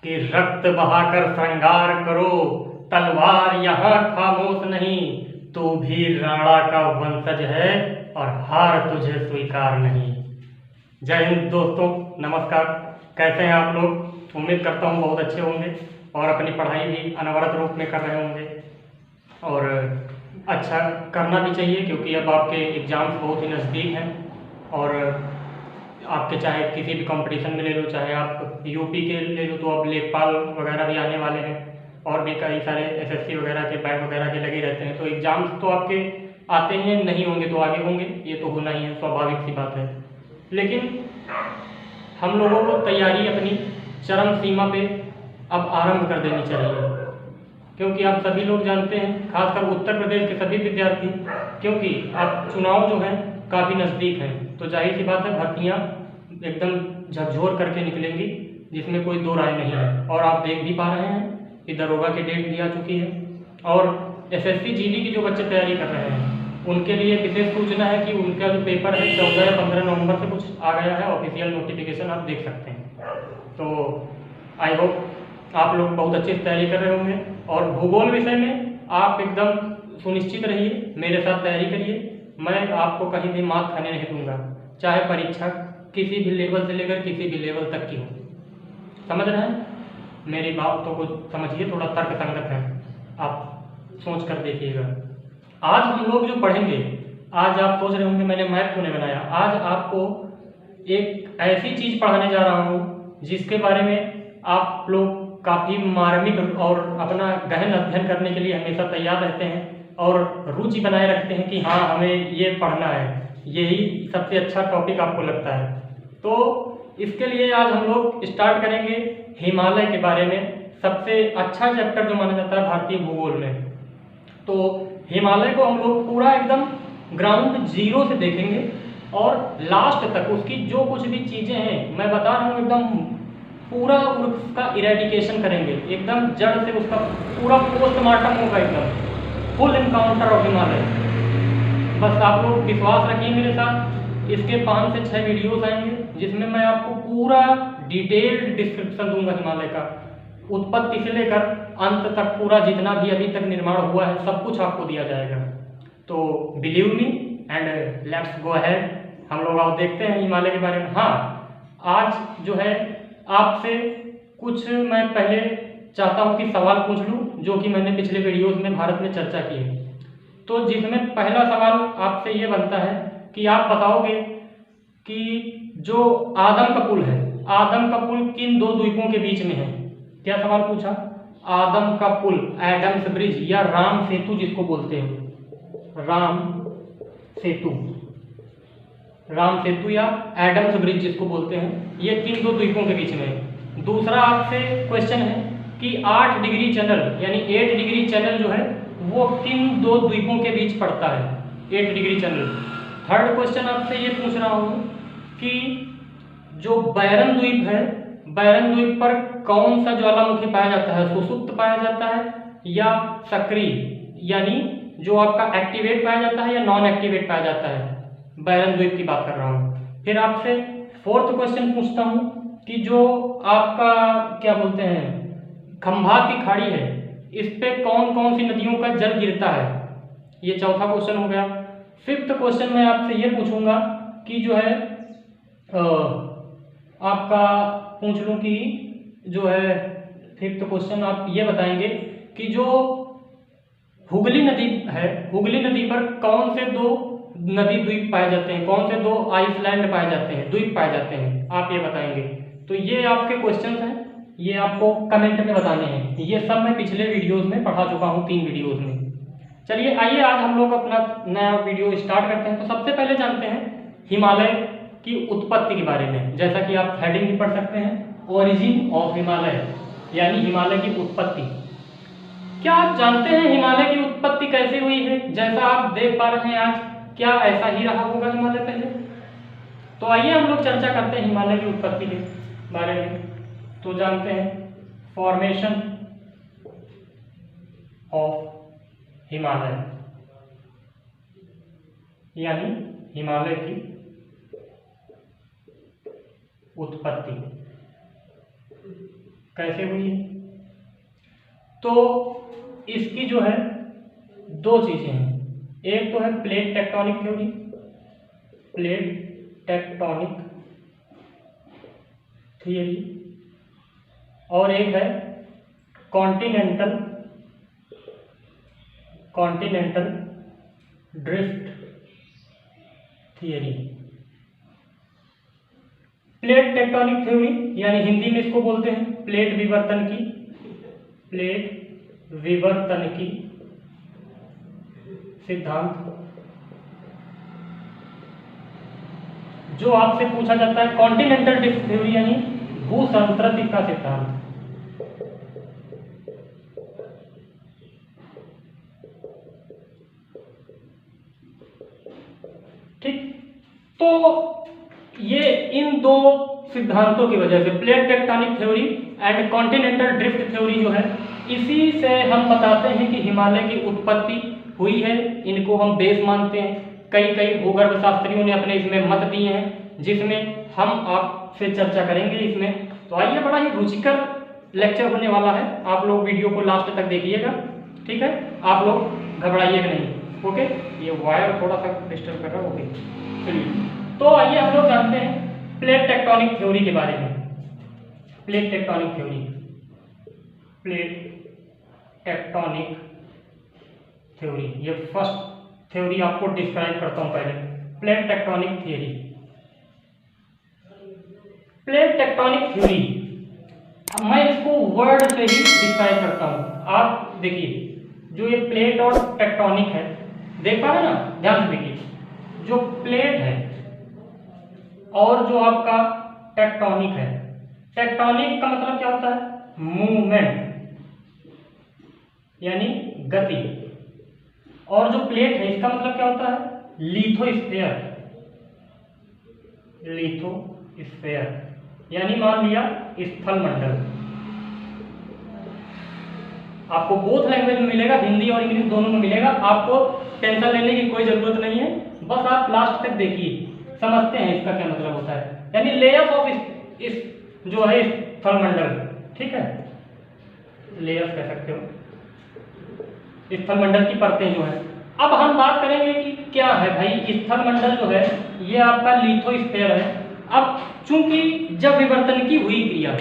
कि रक्त बहाकर श्रृंगार करो, तलवार यहाँ खामोश नहीं, तू भी राणा का वंशज है और हार तुझे स्वीकार नहीं। जय हिंद दोस्तों, नमस्कार। कैसे हैं आप लोग? उम्मीद करता हूँ बहुत अच्छे होंगे और अपनी पढ़ाई भी अनवरत रूप में कर रहे होंगे। और अच्छा करना भी चाहिए, क्योंकि अब आपके एग्ज़ाम्स बहुत ही नज़दीक हैं और आपके चाहे किसी भी कंपटीशन में ले लो, चाहे आप यूपी के ले लो, तो अब लेखपाल वगैरह भी आने वाले हैं और भी कई सारे एसएससी वगैरह के बैंक वगैरह के लगे रहते हैं। तो एग्ज़ाम्स तो आपके आते हैं, नहीं होंगे तो आगे होंगे, ये तो होना ही है, स्वाभाविक सी बात है। लेकिन हम लोगों को तैयारी अपनी चरम सीमा पे अब आरंभ कर देनी चाहिए, क्योंकि आप सभी लोग जानते हैं, खासकर उत्तर प्रदेश के सभी विद्यार्थी, क्योंकि अब चुनाव जो है काफ़ी नज़दीक हैं, तो जाहिर सी बात है भर्तियाँ एकदम झकझोर करके निकलेंगी, जिसमें कोई दो राय नहीं है। और आप देख भी पा रहे हैं कि दरोगा की डेट भी आ चुकी है और एसएससी जीडी की जो बच्चे तैयारी कर रहे हैं उनके लिए विशेष सूचना है कि उनका जो पेपर है 14 या 15 नवंबर से कुछ आ गया है, ऑफिशियल नोटिफिकेशन आप देख सकते हैं। तो आई होप आप लोग बहुत अच्छे से तैयारी कर रहे होंगे और भूगोल विषय में आप एकदम सुनिश्चित रहिए, मेरे साथ तैयारी करिए। मैं आपको कहीं भी मात खाने नहीं दूंगा, चाहे परीक्षा किसी भी लेवल से लेकर किसी भी लेवल तक की हो। समझ रहे हैं? मेरी बातों को समझिए, थोड़ा तर्क संगत है, आप सोच कर देखिएगा। आज हम लोग जो पढ़ेंगे, आज आप सोच रहे होंगे मैंने मैथ क्यों नहीं बनाया। आज आपको एक ऐसी चीज़ पढ़ाने जा रहा हूँ जिसके बारे में आप लोग काफ़ी मार्मिक और अपना गहन अध्ययन करने के लिए हमेशा तैयार रहते हैं और रुचि बनाए रखते हैं कि हाँ हमें ये पढ़ना है, यही सबसे अच्छा टॉपिक आपको लगता है। तो इसके लिए आज हम लोग स्टार्ट करेंगे हिमालय के बारे में, सबसे अच्छा चैप्टर जो माना जाता है भारतीय भूगोल में। तो हिमालय को हम लोग पूरा एकदम ग्राउंड जीरो से देखेंगे और लास्ट तक उसकी जो कुछ भी चीज़ें हैं मैं बता रहा हूँ, एकदम पूरा उसका इरेडिकेशन करेंगे, एकदम जड़ से उसका पूरा पोस्टमार्टम होगा, एकदम फुल इनकाउंटर ऑफ हिमालय। बस आप लोग विश्वास रखिए मेरे साथ। इसके 5 से 6 वीडियोस आएंगे जिसमें मैं आपको पूरा डिटेल्ड डिस्क्रिप्शन दूंगा हिमालय का, उत्पत्ति से लेकर अंत तक पूरा जितना भी अभी तक निर्माण हुआ है सब कुछ आपको दिया जाएगा। तो believe me and let's go ahead, हम लोग आओ देखते हैं हिमालय के बारे में। हाँ, आज जो है आपसे कुछ मैं पहले चाहता हूँ कि सवाल पूछ लूँ, जो कि मैंने पिछले वीडियोस में भारत में चर्चा की है। तो जिसमें पहला सवाल आपसे ये बनता है कि आप बताओगे कि जो आदम का पुल है, आदम का पुल किन दो द्वीपों के बीच में है? क्या सवाल पूछा? आदम का पुल, एडम्स ब्रिज या राम सेतु जिसको बोलते हैं, राम सेतु, राम सेतु या एडम्स ब्रिज जिसको बोलते हैं, ये किन दो द्वीपों के बीच में है? दूसरा आपसे क्वेश्चन है कि 8 डिग्री चैनल यानी 8 डिग्री चैनल जो है वो किन दो द्वीपों के बीच पड़ता है? 8 डिग्री चैनल। थर्ड क्वेश्चन आपसे ये पूछ रहा हूँ कि जो बैरन द्वीप है, बैरन द्वीप पर कौन सा ज्वालामुखी पाया जाता है? सुषुप्त पाया जाता है या सक्रिय, यानी जो आपका एक्टिवेट पाया जाता है या नॉन एक्टिवेट पाया जाता है? बैरन द्वीप की बात कर रहा हूँ। फिर आपसे फोर्थ क्वेश्चन पूछता हूँ कि जो आपका क्या बोलते हैं खंभात की खाड़ी है, इस पे कौन कौन सी नदियों का जल गिरता है? ये चौथा क्वेश्चन हो गया। फिफ्थ क्वेश्चन मैं आपसे ये पूछूंगा कि जो है आपका पूछ लूँ कि जो है फिफ्थ क्वेश्चन आप ये बताएंगे कि जो हुगली नदी है, हुगली नदी पर कौन से दो नदी द्वीप पाए जाते हैं, कौन से दो आइसलैंड पाए जाते हैं, द्वीप पाए जाते हैं, आप ये बताएंगे। तो ये आपके क्वेश्चंस हैं, ये आपको कमेंट में बताने हैं। ये सब मैं पिछले वीडियोस में पढ़ा चुका हूँ, 3 वीडियोस में। चलिए आइए आज हम लोग अपना नया वीडियो स्टार्ट करते हैं। तो सबसे पहले जानते हैं हिमालय की उत्पत्ति के बारे में। जैसा कि आप हेडिंग भी पढ़ सकते हैं, ओरिजिन ऑफ हिमालय, यानी हिमालय की उत्पत्ति। क्या आप जानते हैं हिमालय की उत्पत्ति कैसे हुई है? जैसा आप देख पा रहे हैं आज, क्या ऐसा ही रहा होगा हिमालय पहले? तो आइए हम लोग चर्चा करते हैं हिमालय की उत्पत्ति के बारे में। तो जानते हैं फॉर्मेशन ऑफ हिमालय, यानी हिमालय की उत्पत्ति। कैसे हुई है? तो इसकी जो है दो चीजें हैं, एक तो है plate tectonic theory, plate tectonic theory, और एक है continental drift theory. Plate tectonic theory यानी हिंदी में इसको बोलते हैं प्लेट विवर्तन की सिद्धांत। जो आपसे पूछा जाता है कॉन्टिनेंटल ड्रिफ्ट थ्योरी यानी भूसंस्कृति का सिद्धांत। ठीक, तो ये इन दो सिद्धांतों की वजह से plate tectonic theory and continental drift theory जो है, इसी से हम बताते हैं कि हिमालय की उत्पत्ति हुई है। इनको हम बेस मानते हैं। कई भूगर्भ शास्त्रियों ने अपने इसमें मत दिए हैं, जिसमें हम आपसे चर्चा करेंगे इसमें। तो आइए, बड़ा ही रुचिकर लेक्चर होने वाला है, आप लोग वीडियो को लास्ट तक देखिएगा। ठीक है, आप लोग घबराइएगा नहीं। ओके, ये वायर थोड़ा सा डिस्टर्ब कर रहा है। ओके, चलिए, तो आइए हम लोग जानते हैं प्लेट टेक्टोनिक थ्योरी के बारे में। प्लेट टेक्टोनिक थ्योरी, ये फर्स्ट थ्योरी आपको डिस्क्राइब करता हूं पहले। प्लेट टेक्टोनिक थ्योरी, मैं इसको वर्ड से ही डिस्क्राइब करता हूं। आप देखिए, जो ये प्लेट और टेक्टोनिक है, देख पा रहे हैं ना, ध्यान से देखिए। जो प्लेट है और जो आपका टेक्टोनिक है, टेक्टोनिक का मतलब क्या होता है? मूवमेंट यानी गति। और जो प्लेट है, इसका मतलब क्या होता है? लिथोस्फेयर यानी मान लिया स्थल मंडल। आपको बोथ लैंग्वेज में मिलेगा, हिंदी और इंग्लिश दोनों में मिलेगा। आपको टेंशन लेने की कोई जरूरत नहीं है, बस आप लास्ट तक देखिए, समझते हैं इसका क्या मतलब होता है। यानी लेयर्स ऑफ इस जो है स्थल मंडल, ठीक है, लेयर्स कह सकते हो, स्थल मंडल की परतें जो है। अब हम बात करेंगे कि क्या है भाई स्थल मंडल जो है, ये आपका लिथोस्फेयर है। अब चूंकि जब विवर्तन की हुई क्रिया,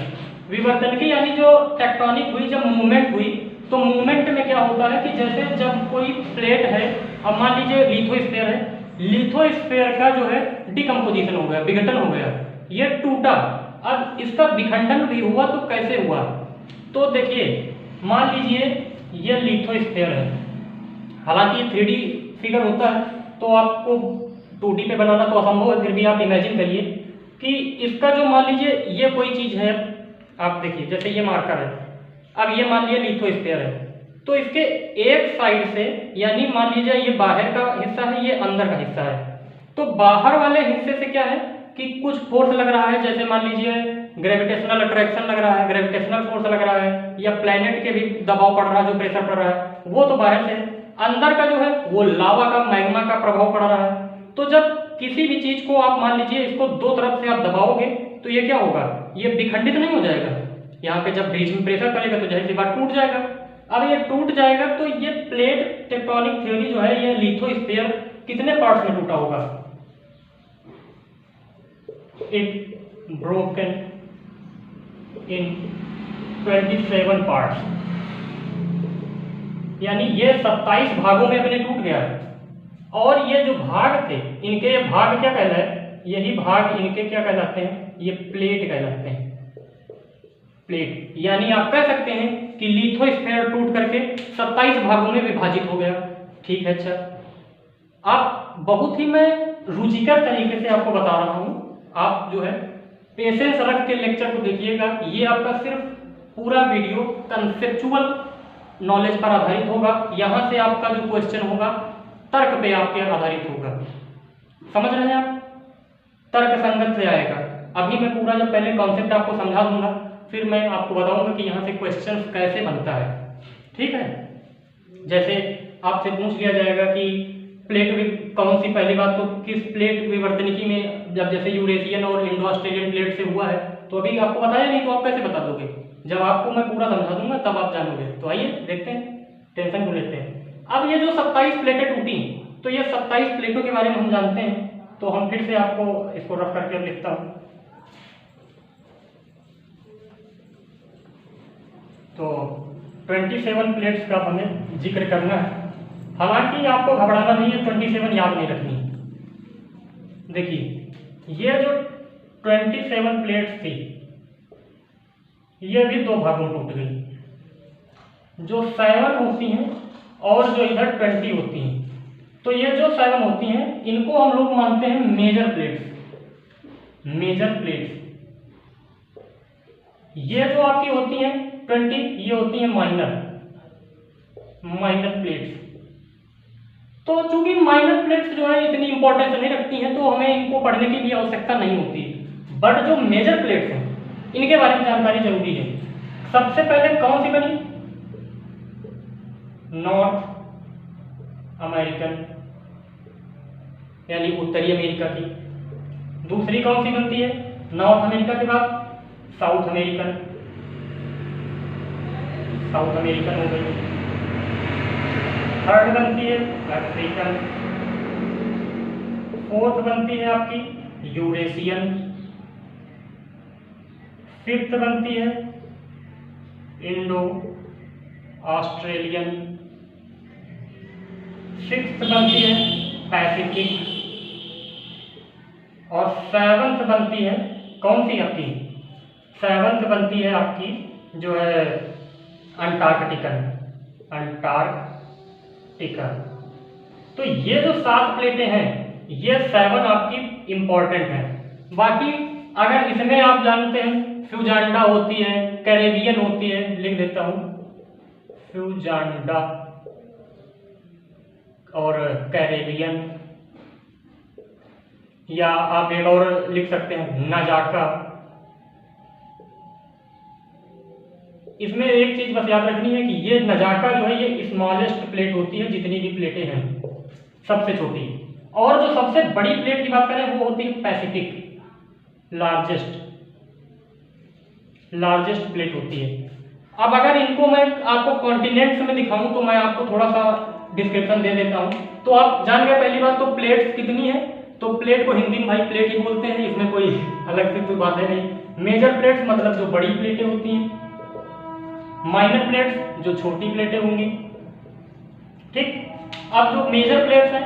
विवर्तन की यानी जो टेक्टोनिक हुई, जब मूवमेंट हुई, तो मूवमेंट में क्या होता है कि जैसे जब कोई प्लेट है, अब मान लीजिए लिथोस्फेयर है, लिथोस्फेयर का जो है डिकम्पोजिशन हो गया, विघटन हो गया, ये टूटा। अब इसका विखंडन भी हुआ, तो कैसे हुआ? तो देखिए, मान लीजिए ये लिथोस्फेयर है, हालांकि 3D फिगर होता है, तो आपको 2D पे बनाना तो असंभव है, फिर भी आप इमेजिन करिए कि इसका जो मान लीजिए ये कोई चीज है, आप देखिए जैसे ये मार्कर है, अब ये मान लीजिए लिथोस्फेयर है, तो इसके एक साइड से, यानी मान लीजिए ये बाहर का हिस्सा है, ये अंदर का हिस्सा है, तो बाहर वाले हिस्से से क्या है कि कुछ फोर्स लग रहा है, जैसे मान लीजिए ग्रेविटेशनल अट्रैक्शन लग रहा है, ग्रेविटेशनल फोर्स लग रहा है, या प्लेनेट के भी दबाव पड़ रहा है, जो प्रेशर पड़ रहा है, वो तो बाहर से। अंदर का जो है वो लावा का, मैग्मा का प्रभाव पड़ रहा है। तो जब किसी भी चीज को आप मान लीजिए इसको दो तरफ से आप दबाओगे, तो ये क्या होगा? ये विखंडित नहीं हो जाएगा। यहाँ पे जब बीच में प्रेशर पड़ेगा तो जाहिर सी बात टूट जाएगा। अब ये टूट जाएगा, तो ये प्लेट टेक्टोनिक थ्योरी जो है, ये लिथोस्फेयर कितने पार्ट्स में टूटा होगा? इट ब्रोकन इन 27 पार्ट्स, यानी ये 27 भागों में अपने टूट गया है। और ये जो भाग थे, इनके भाग क्या कहलाए? यही भाग इनके क्या कहलाते हैं? ये प्लेट कहलाते हैं। प्लेट यानी आप कह सकते हैं कि लिथोस्फेयर टूट करके 27 भागों में विभाजित हो गया। ठीक है, अच्छा, आप बहुत ही मैं रुचिकर तरीके से आपको बता रहा हूं, आप जो है पेशेंस रख के लेक्चर को देखिएगा। ये आपका सिर्फ पूरा वीडियो कंसेप्चुअल नॉलेज पर आधारित होगा। यहाँ से आपका जो क्वेश्चन होगा तर्क पे आपके आधारित होगा, समझ रहे हैं आप? तर्क संगत से आएगा। अभी मैं पूरा जब पहले कॉन्सेप्ट आपको समझा दूंगा, फिर मैं आपको बताऊंगा कि यहाँ से क्वेश्चन कैसे बनता है। ठीक है, जैसे आपसे पूछ लिया जाएगा कि प्लेट कौन सी, पहली बात तो किस प्लेट विवर्तनिकी में, जब जैसे यूरेशियन और इंडो ऑस्ट्रेलियन प्लेट से हुआ है, तो अभी आपको बताया नहीं, तो आप कैसे बता दोगे? जब आपको मैं पूरा समझा दूंगा तब आप जानोगे। तो आइए देखते हैं, टेंशन क्यों लेते हैं। अब ये जो 27 प्लेटें टूटी, तो ये 27 प्लेटों के बारे में हम जानते हैं। तो हम फिर से आपको इसको रफ करके अब लिखता हूँ। तो 27 प्लेट्स का हमें जिक्र करना है। हालांकि आपको घबराना नहीं है, 27 याद नहीं रखनी। देखिए ये जो 27 प्लेट्स थी, ये भी दो भागों में टूट गई। जो 7 होती हैं और जो इधर 20 होती हैं, तो ये जो 7 होती हैं इनको हम लोग मानते हैं मेजर प्लेट्स। मेजर प्लेट्स ये जो आपकी होती हैं 20, ये होती हैं माइनर प्लेट्स। तो चूंकि माइनर प्लेट्स जो है इतनी इंपॉर्टेंस नहीं रखती हैं, तो हमें इनको पढ़ने की भी आवश्यकता नहीं होती। बट जो मेजर प्लेट्स हैं इनके बारे में जानकारी जरूरी है। सबसे पहले कौन सी बनी? नॉर्थ अमेरिकन यानी उत्तरी अमेरिका की। दूसरी कौन सी बनती है नॉर्थ अमेरिका के बाद? साउथ अमेरिकन हो गई। थर्ड बनती है अफ्रीकन। फोर्थ बनती है आपकी यूरेशियन। फिफ्थ बनती है इंडो ऑस्ट्रेलियन। सिक्स्थ बनती है पैसिफिक। और सेवंथ बनती है कौन सी आपकी? सेवंथ बनती है आपकी जो है अंटार्कटिकन। तो ये जो 7 प्लेटें हैं, ये 7 आपकी इंपॉर्टेंट हैं। बाकी अगर इसमें आप जानते हैं फ्यूजांडा होती है, कैरेबियन होती है, लिख देता हूं फ्यूजांडा और कैरेबियन, या आप एक और लिख सकते हैं नजाका। इसमें एक चीज बस याद रखनी है कि ये नजाका जो है ये स्मॉलेस्ट प्लेट होती है, जितनी भी प्लेटें हैं सबसे छोटी। और जो सबसे बड़ी प्लेट की बात करें वो होती है पैसिफिक, लार्जेस्ट प्लेट होती है। अब अगर इनको मैं आपको कॉन्टिनेंट्स में दिखाऊं तो मैं आपको थोड़ा सा डिस्क्रिप्शन दे देता हूं। तो आप जान गए पहली बात तो प्लेट्स कितनी है। तो प्लेट को हिंदी में भाई प्लेट ही बोलते हैं, इसमें कोई अलग से कोई बात है नहीं। मेजर प्लेट्स मतलब जो बड़ी प्लेटें होती हैं, माइनर प्लेट्स जो छोटी प्लेटें होंगी। ठीक, अब जो मेजर प्लेट्स हैं,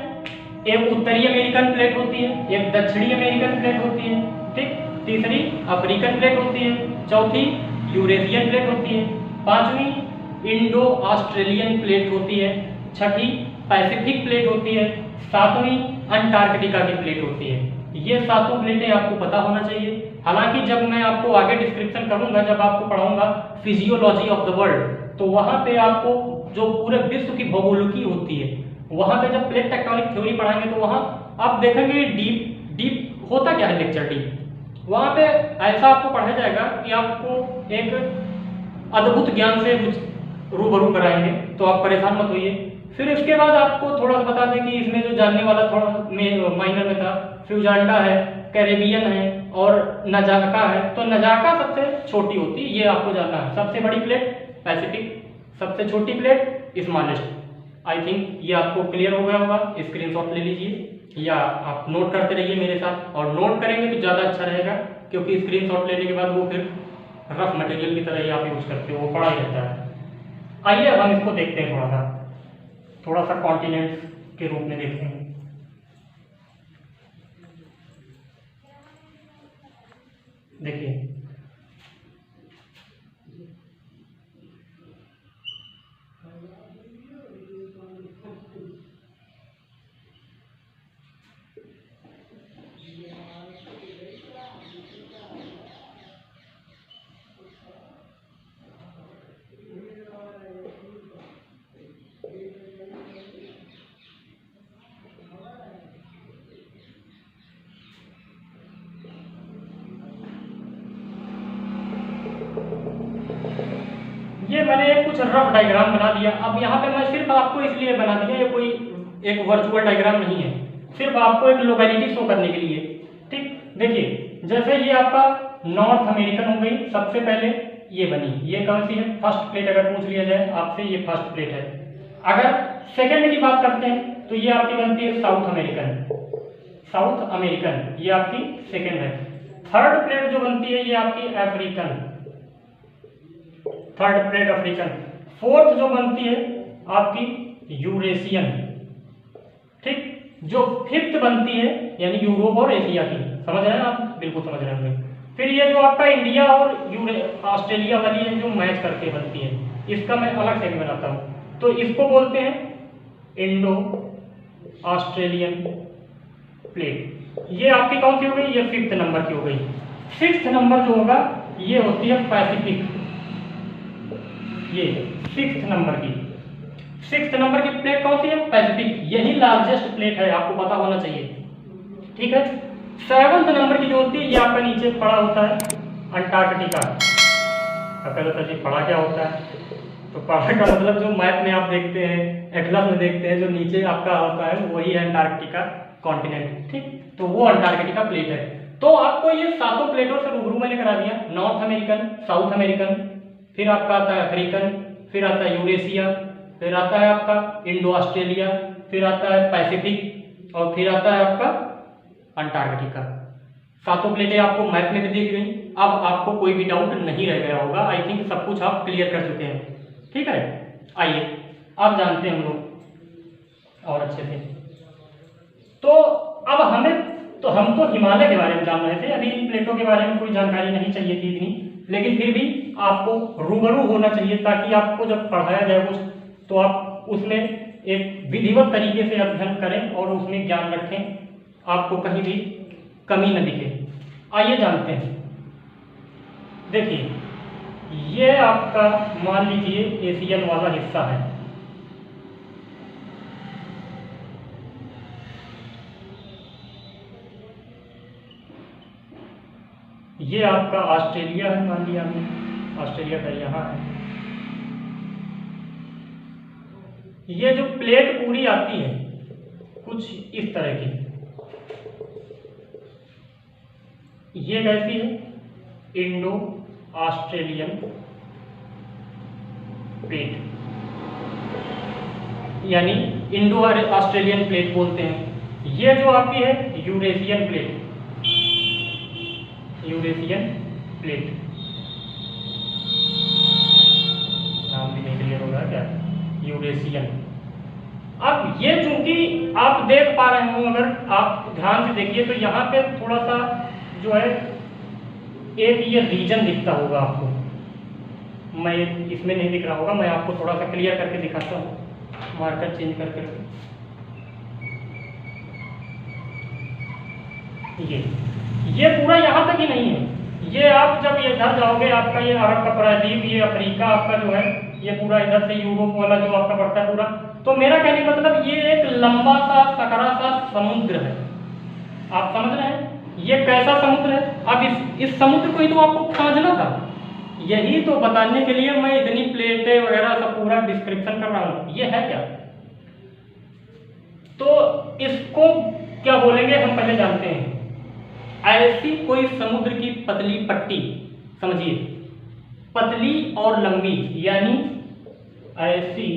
एक उत्तरी अमेरिकन प्लेट होती है, एक दक्षिणी अमेरिकन प्लेट होती है, ठीक, तीसरी अफ्रीकन प्लेट होती है, चौथी यूरेशियन प्लेट होती है, पांचवी इंडो ऑस्ट्रेलियन प्लेट होती है, छठी पैसिफिक प्लेट होती है, सातवीं अंटार्कटिका की प्लेट होती है। ये सातों प्लेटें आपको पता होना चाहिए। हालांकि जब मैं आपको आगे डिस्क्रिप्शन करूंगा, जब आपको पढ़ाऊंगा फिजियोलॉजी ऑफ द वर्ल्ड, तो वहां पे आपको जो पूरे विश्व की भौगोलिकी होती है, वहां पे जब प्लेट टेक्टोनिक थ्योरी पढ़ाएंगे तो वहां आप देखेंगे डीप होता क्या है लेक्चर डीप। वहां पे ऐसा आपको पढ़ाया जाएगा कि आपको एक अद्भुत ज्ञान से रूबरू कराएंगे, तो आप परेशान मत होइए। फिर इसके बाद आपको थोड़ा सा बता दें कि इसमें जो जानने वाला थोड़ा माइनर में था, फ्यूजांडा है, कैरेबियन है और नजाका है। तो नजाका सबसे छोटी होती है, ये आपको जानना है। सबसे बड़ी प्लेट पैसिफिक, सबसे छोटी प्लेट स्मॉलेस्ट। आई थिंक ये आपको क्लियर हो गया होगा। स्क्रीनशॉट ले लीजिए या आप नोट करते रहिए मेरे साथ, और नोट करेंगे तो ज़्यादा अच्छा रहेगा, क्योंकि स्क्रीनशॉट लेने के बाद वो फिर रफ मटेरियल की तरह ही आप यूज करते हो, वो पढ़ा ही रहता है। आइए अब हम इसको देखते हैं, थोड़ा सा कॉन्टिनेंट्स के रूप में देखते हैं। देखिए ये मैंने कुछ रफ डायग्राम बना दिया। अब यहाँ पे मैं सिर्फ आपको इसलिए बना दिया, ये कोई एक वर्चुअल डायग्राम नहीं है, सिर्फ आपको एक लोकेलिटी शो करने के लिए। ठीक, देखिए जैसे ये आपका नॉर्थ अमेरिकन हो गई सबसे पहले, ये बनी, ये कौन सी है? फर्स्ट प्लेट अगर पूछ लिया जाए आपसे, ये फर्स्ट प्लेट है। अगर सेकंड की बात करते हैं तो ये आपकी बनती है साउथ अमेरिकन, साउथ अमेरिकन, ये आपकी सेकंड है। थर्ड प्लेट जो बनती है ये आपकी African, third plate African. Fourth जो बनती है आपकी यूरेशियन, ठीक। जो फिफ्थ बनती है यानी यूरोप और एशिया की, समझ रहे हैं आप? बिल्कुल समझ रहे होंगे। फिर ये जो आपका इंडिया और ऑस्ट्रेलिया वाली है जो मैच करके बनती है, इसका मैं अलग से भी बनाता हूँ। तो इसको बोलते हैं इंडो ऑस्ट्रेलियन प्लेट। ये आपकी कौन सी हो गई? ये फिफ्थ नंबर की हो गई। सिक्स्थ नंबर जो होगा ये होती है पैसिफिक, ये सिक्स्थ नंबर की, सिक्स्थ नंबर की प्लेट कौन सी है? पैसिफिक। यही लार्जेस्ट प्लेट है, आपको पता होना चाहिए, ठीक है। सेवंथ नंबर की जो होती है ये आपका नीचे पड़ा होता है अंटार्कटिका। पहले तो जी पड़ा क्या होता है? तो पड़ा का मतलब जो मैप में आप देखते हैं, एटलस में देखते हैं, जो नीचे आपका होता है वही है अंटार्कटिका कॉन्टिनेंट, ठीक। तो वो अंटार्कटिका प्लेट है। तो आपको ये सातों प्लेटों से रूबरू में लेकर आ दिया। नॉर्थ अमेरिकन, साउथ अमेरिकन, फिर आपका आता है अफ्रीकन, फिर आता है यूरेशिया, फिर आता है आपका इंडो ऑस्ट्रेलिया, फिर आता है पैसिफिक और फिर आता है आपका अंटार्कटिका। सातों प्लेटें आपको मैप में भी दिख गई। अब आपको कोई भी डाउट नहीं रह गया होगा। आई थिंक सब कुछ आप क्लियर कर चुके हैं, ठीक है। आइए अब जानते हैं हम लोग और अच्छे से। तो अब हम तो हिमालय के बारे में जान रहे थे, अभी इन प्लेटों के बारे में कोई जानकारी नहीं चाहिए थी इतनी, लेकिन फिर भी आपको रूबरू होना चाहिए ताकि आपको जब पढ़ाया जाए कुछ तो आप उसमें एक विधिवत तरीके से अध्ययन करें और उसमें ज्ञान रखें, आपको कहीं भी कमी न दिखे। आइए जानते हैं। देखिए ये आपका मान लीजिए एशियन वाला हिस्सा है, ये आपका ऑस्ट्रेलिया है, मान लिया हमने ऑस्ट्रेलिया का यहाँ है। ये जो प्लेट पूरी आती है कुछ इस तरह की, ये कैसी है? इंडो ऑस्ट्रेलियन प्लेट, यानी इंडो ऑस्ट्रेलियन प्लेट बोलते हैं। ये जो आपकी है यूरेशियन प्लेट, यूरेशियन प्लेट, नाम भी नहीं क्लियर होगा क्या? यूरेशियन। अब ये चूंकि आप देख पा रहे हो, अगर आप ध्यान से देखिए तो यहाँ पे थोड़ा सा जो है एक ये रीजन दिखता होगा आपको, मैं इसमें नहीं दिख रहा होगा, मैं आपको थोड़ा सा क्लियर करके दिखाता हूँ, मार्कर चेंज करके। ये पूरा यहाँ तक ही नहीं है, ये आप जब ये इधर जाओगे आपका ये अरब का प्रायद्वीप, ये अफ्रीका आपका जो है, ये पूरा इधर से यूरोप वाला जो आपका पड़ता है पूरा। तो मेरा कहने का मतलब ये एक लंबा सा सकरा सा समुद्र है, आप समझ रहे हैं? ये कैसा समुद्र है? अब इस समुद्र को ही तो आपको समझना था, यही तो बताने के लिए मैं इतनी प्लेटें वगैरह सब पूरा डिस्क्रिप्शन कर रहा हूँ। ये है क्या? तो इसको क्या बोलेंगे हम पहले जानते हैं। ऐसी कोई समुद्र की पतली पट्टी, समझिए पतली और लंबी, यानी ऐसी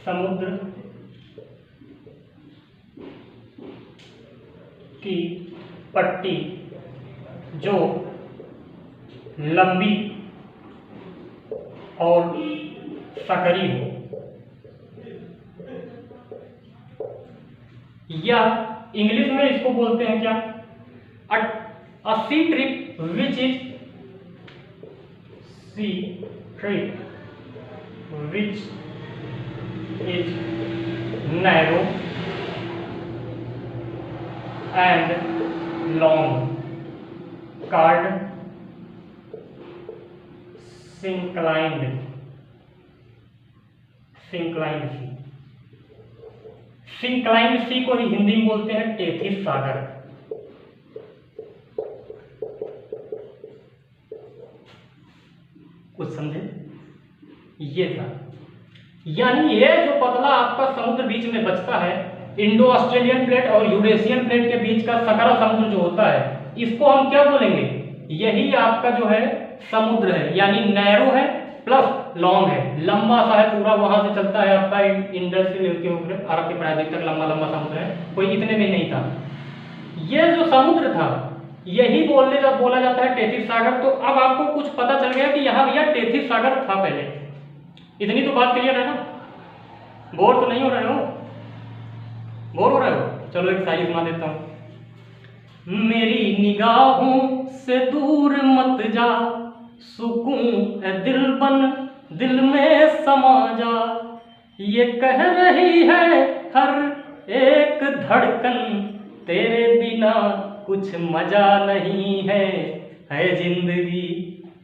समुद्र की पट्टी जो लंबी और सकरी हो, या इंग्लिश में इसको बोलते हैं क्या? A sea trip which is sea trip which is narrow and long called synclined sea। Synclined sea को ही हिंदी में बोलते हैं टेथिस सागर। कुछ समझे? ये था, यानी ये जो पतला आपका समुद्र बीच में बचता है, इंडो ऑस्ट्रेलियन प्लेट और यूरेशियन प्लेट के बीच का सकरा समुद्र जो होता है, इसको हम क्या बोलेंगे? यही आपका जो है समुद्र है, यानी नैरो है प्लस लॉन्ग है, लंबा सा है पूरा, वहां से चलता है आपका इंडस के ऊपर अरब के प्रायद्वीप तक लंबा लंबा समुद्र है, कोई इतने में नहीं था। ये जो समुद्र था यही बोला जाता है टेथिस सागर। तो अब आपको कुछ पता चल गया कि यहाँ भैया टेथिस सागर था पहले। इतनी तो बात क्लियर है ना? बोर तो नहीं हो रहे हो? बोर हो रहे हो? चलो एक शायरी सुना देता हूं। मेरी निगाहों से दूर मत जा, सुकून है दिल बन दिल में समा जा, ये कह रही है हर एक धड़कन, तेरे बिना कुछ मजा नहीं है जिंदगी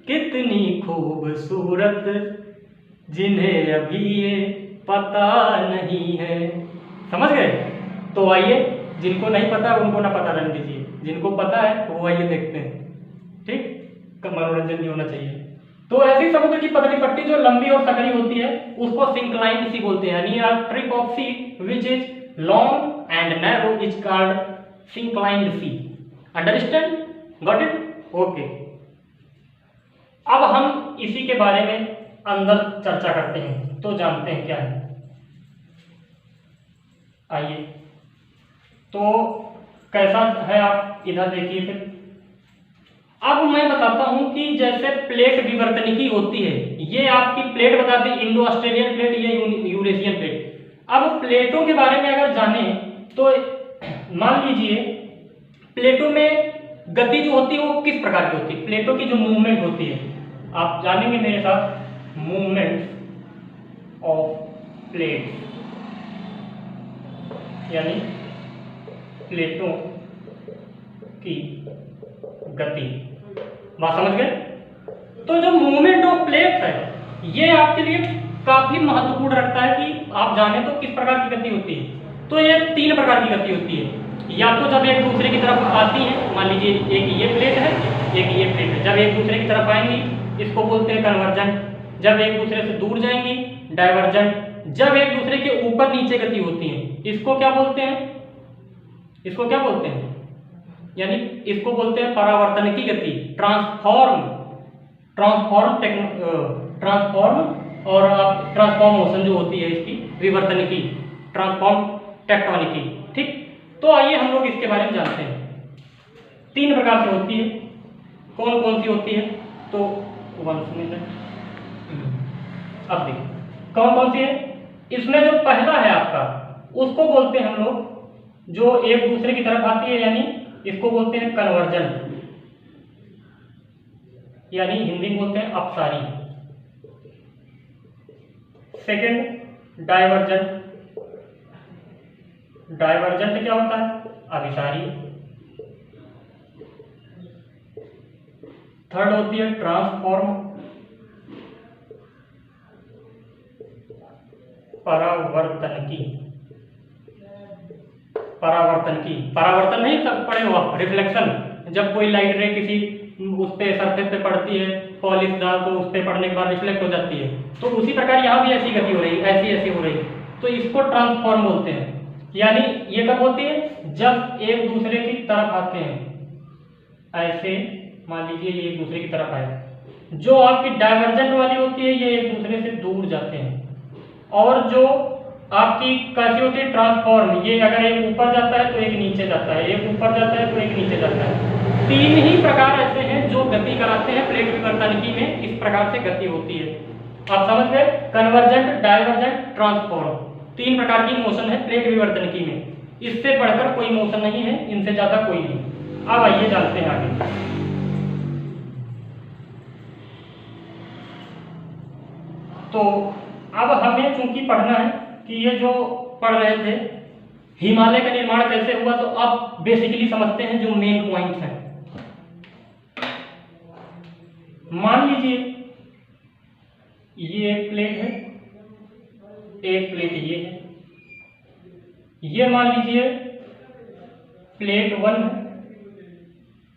कितनी खूबसूरत, जिन्हें अभी ये पता नहीं है। समझ गए? तो आइए, जिनको नहीं पता उनको ना पता रहने दीजिए, जिनको पता है वो आइए देखते हैं। ठीक, मनोरंजन भी होना चाहिए। तो ऐसी समुद्र की पतली पट्टी जो लंबी और सकरी होती है उसको सिंक्लाइंड सी बोलते हैं, यानी a strip of sea which is long and narrow is called synclined sea. Understand? Got it? Okay. अब हम इसी के बारे में अंदर चर्चा करते हैं, तो जानते हैं क्या है। आइए, तो कैसा है आप इधर देखिए। फिर अब मैं बताता हूं कि जैसे प्लेट विवर्तनिकी होती है, ये आपकी प्लेट बता दी, इंडो ऑस्ट्रेलियन प्लेट, ये यूरेशियन प्लेट। अब प्लेटों के बारे में अगर जाने तो मान लीजिए प्लेटों में गति जो होती है वो किस प्रकार की होती है। प्लेटों की जो मूवमेंट होती है आप जानेंगे मेरे साथ, मूवमेंट ऑफ प्लेट, यानी प्लेटों की गति। बात समझ गए? तो जो मूवमेंट ऑफ प्लेट है ये आपके लिए काफी महत्वपूर्ण रखता है कि आप जाने तो किस प्रकार की गति होती है। तो ये 3 प्रकार की गति होती है, या तो जब एक दूसरे की तरफ आती है, मान लीजिए एक ये प्लेट है एक ये प्लेट है, जब एक दूसरे की तरफ आएंगी इसको बोलते हैं कन्वर्जेंट, जब एक दूसरे से दूर जाएंगी डाइवर्जेंट, जब एक दूसरे के ऊपर नीचे गति होती है इसको क्या बोलते हैं, इसको क्या बोलते हैं, यानी इसको बोलते हैं परावर्तन की गति, ट्रांसफॉर्म और आप ट्रांसफॉर्म मोशन जो होती है इसकी विवर्तन की, ट्रांसफॉर्म टेक्टोनिकी। ठीक, तो आइए हम लोग इसके बारे में जानते हैं। 3 प्रकार से होती है, कौन कौन सी होती है? तो 1 मिनट, अब देखिए कौन कौन सी है। इसमें जो पहला है आपका उसको बोलते हैं हम लोग, जो एक दूसरे की तरफ आती है, यानी इसको बोलते हैं कन्वर्जन, यानी हिंदी में बोलते हैं अपसारी। सेकंड डाइवर्जेंट, डाइवर्जेंट क्या होता है? अभिसारी। थर्ड होती है ट्रांसफॉर्म, परावर्तन की। परावर्तन नहीं सब पढ़े हो आप, रिफ्लेक्शन, जब कोई लाइट रे किसी उस पे सरफेस पे पड़ती है पॉलिश दाल, तो उस पे पड़ने के बाद रिफ्लेक्ट हो जाती है, तो उसी प्रकार यहाँ भी ऐसी गति हो रही है, ऐसी हो रही है, तो इसको ट्रांसफॉर्म बोलते हैं। यानी ये कब होती है? जब एक दूसरे की तरफ आते हैं, ऐसे मान लीजिए ये एक दूसरे की तरफ आए। जो आपकी डाइवर्जेंट वाली होती है ये एक दूसरे से दूर जाते हैं, और जो आपकी कैसी होती है? ट्रांसफॉर्म, ये अगर एक ऊपर जाता है तो एक नीचे जाता है, एक ऊपर जाता है तो एक नीचे जाता है। 3 ही प्रकार ऐसे हैं जो गति कराते हैं प्लेट विवर्तनिकी में, इस प्रकार से गति होती है। आप समझ गए? कन्वर्जेंट, डाइवर्जेंट, ट्रांसफॉर्म, 3 प्रकार की मोशन है प्लेट विवर्तनिकी में, इससे बढ़कर कोई मोशन नहीं है, इनसे ज्यादा कोई नहीं। अब आइए जानते हैं आगे। तो अब हमें चूंकि पढ़ना है कि ये जो पढ़ रहे थे हिमालय का निर्माण कैसे हुआ, तो अब बेसिकली समझते हैं जो मेन पॉइंट्स हैं। मान लीजिए ये एक प्लेट है, एक प्लेट ये है, ये मान लीजिए प्लेट 1 है,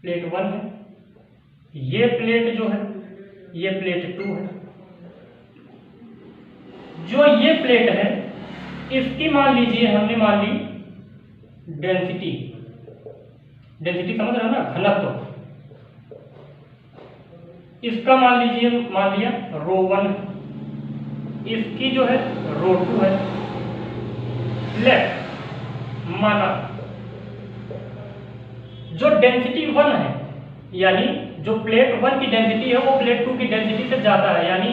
प्लेट 1 है, ये प्लेट जो है ये प्लेट 2 है। जो ये प्लेट है इसकी मान लीजिए हमने मान ली डेंसिटी, समझ रहे हो ना, घनत्व। इसका मान लीजिए, मान लिया रो 1, इसकी जो है रो 2 है। लेफ्ट माना जो डेंसिटी 1 है, यानी जो प्लेट 1 की डेंसिटी है वो प्लेट 2 की डेंसिटी से ज्यादा है, यानी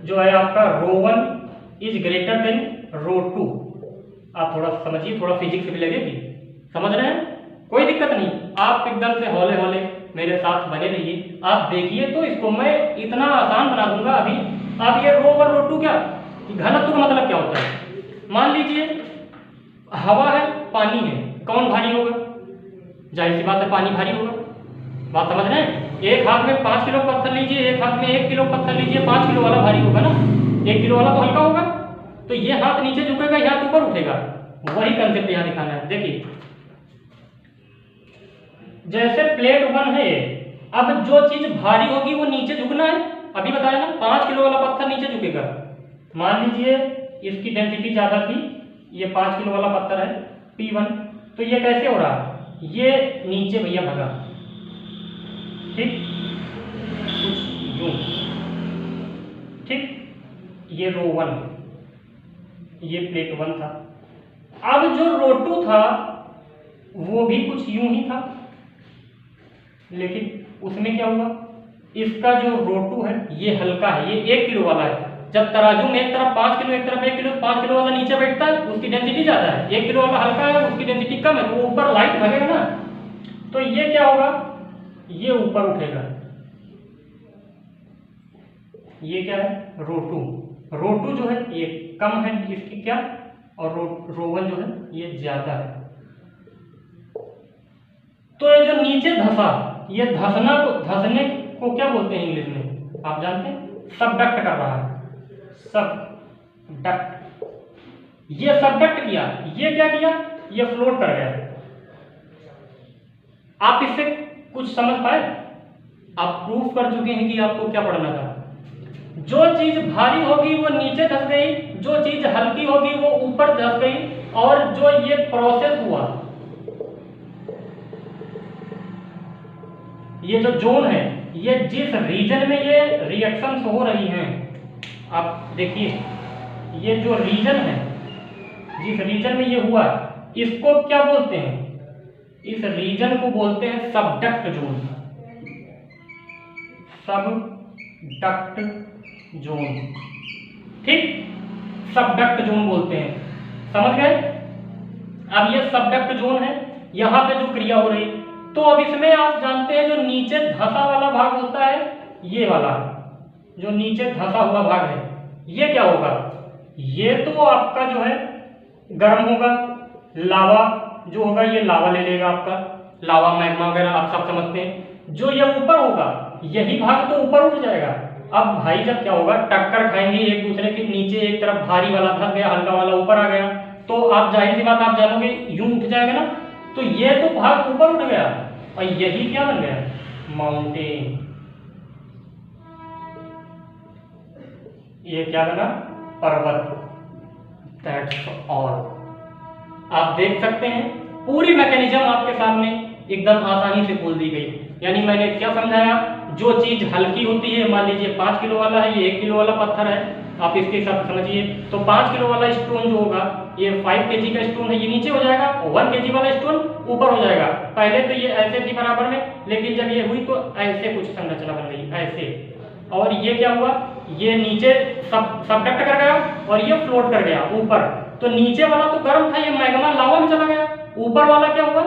जो है आपका रो 1 इज ग्रेटर देन रो 2। आप थोड़ा समझिए, थोड़ा फिजिक्स भी लगेगी, समझ रहे हैं, कोई दिक्कत नहीं। आप एकदम से हौले हौले मेरे साथ बने रहिए, आप देखिए तो इसको मैं इतना आसान बना दूंगा अभी। आप ये रो 1 रो 2 क्या घनत्व का मतलब क्या होता है? मान लीजिए हवा है, पानी है, कौन भारी होगा? जाहिर सी बात है पानी भारी होगा। बात समझ रहे हैं? एक हाथ में 5 किलो पत्थर लीजिए, एक हाथ में 1 किलो पत्थर लीजिए, 5 किलो वाला भारी होगा ना, 1 किलो वाला तो हल्का होगा। तो ये हाथ नीचे झुकेगा, ये हाथ ऊपर उठेगा, वही कंसेप्ट यहाँ दिखाना है। देखिए जैसे प्लेट 1 है, अब जो चीज भारी होगी वो नीचे झुकना है, अभी बताया ना, 5 किलो वाला पत्थर नीचे झुकेगा। मान लीजिए इसकी डेंसिटी ज्यादा थी, ये 5 किलो वाला पत्थर है P1, तो ये कैसे हो रहा? ये नीचे भैया भगा, ठीक, कुछ यूं, ठीक, ये रो 1, ये प्लेट 1 था। अब जो रो 2 था वो भी कुछ यूं ही था, लेकिन उसमें क्या हुआ, इसका जो रो 2 है ये हल्का है, ये 1 किलो वाला है। जब तराजू में एक तरफ 5 किलो, एक तरफ 1 किलो, 5 किलो वाला नीचे बैठता है, उसकी डेंसिटी ज्यादा है, 1 किलो वाला हल्का है, उसकी डेंसिटी कम है, तो वो ऊपर लाइट भगेगा ना, तो ये क्या होगा, ये ऊपर उठेगा। ये क्या है, रो 2। रो 2 जो है ये कम है इसकी क्या, और रो 1 जो है ये ज्यादा है। तो ये जो नीचे धसा, ये धसने को क्या बोलते हैं इंग्लिश में, आप जानते हैं? सबडक्ट कर रहा है, सबडक्ट। ये सबडक्ट किया, ये क्या किया, ये फ्लोट कर गया। आप इससे कुछ समझ पाए? आप प्रूफ कर चुके हैं कि आपको क्या पढ़ना था। जो चीज भारी होगी वो नीचे धस गई, जो चीज हल्की होगी वो ऊपर धस गई, और जो ये प्रोसेस हुआ, ये जो जोन है, ये जिस रीजन में ये रिएक्शंस हो रही हैं, आप देखिए ये जो रीजन है, जिस रीजन में ये हुआ, इसको क्या बोलते हैं? इस रीजन को बोलते हैं सबडक्ट जोन। सबडक्ट जोन, ठीक, सबडक्ट जोन बोलते हैं, समझ गए? अब ये सबडक्ट जोन है, यहां पे जो क्रिया हो रही, तो अब इसमें आप जानते हैं जो नीचे धंसा वाला भाग होता है, ये वाला जो नीचे धंसा हुआ भाग है, ये क्या होगा, ये तो आपका जो है गर्म होगा, लावा जो होगा ये लावा ले लेगा आपका, लावा मैग्मा वगैरह आप सब समझते हैं। जो ये ऊपर होगा, यही भाग तो ऊपर उठ जाएगा। अब भाई जब क्या होगा, टक्कर खाएंगे एक दूसरे के, नीचे एक तरफ भारी वाला धस गया, हल्का वाला ऊपर आ गया, तो आप जाहिर सी बात आप जानोगे यूं उठ जाएगा ना, तो ये तो भाग ऊपर उठ गया, और यही क्या बन गया, माउंटेन। ये क्या बना, पर्वत। That's all. आप देख सकते हैं पूरी मैकेनिज्म आपके सामने एकदम आसानी से बोल दी गई। यानी मैंने क्या समझाया, जो चीज हल्की होती है, मान लीजिए 5 किलो वाला है, ये 1 किलो वाला पत्थर है, आप इसके हिसाब से समझिए, तो 5 किलो वाला स्टोन जो होगा, ये 5 kg का स्टोन है, ये नीचे हो जाएगा, और 1 kg वाला स्टोन ऊपर हो जाएगा। पहले तो ये ऐसे थी बराबर में, लेकिन जब ये हुई तो ऐसे कुछ संरचना बन गई, ऐसे, और ये क्या हुआ, ये नीचे सबडक्ट कर गया, और ये फ्लोट कर गया ऊपर। तो नीचे वाला तो गर्म था, ये मैग्मा लावा में चला गया, ऊपर वाला क्या हुआ,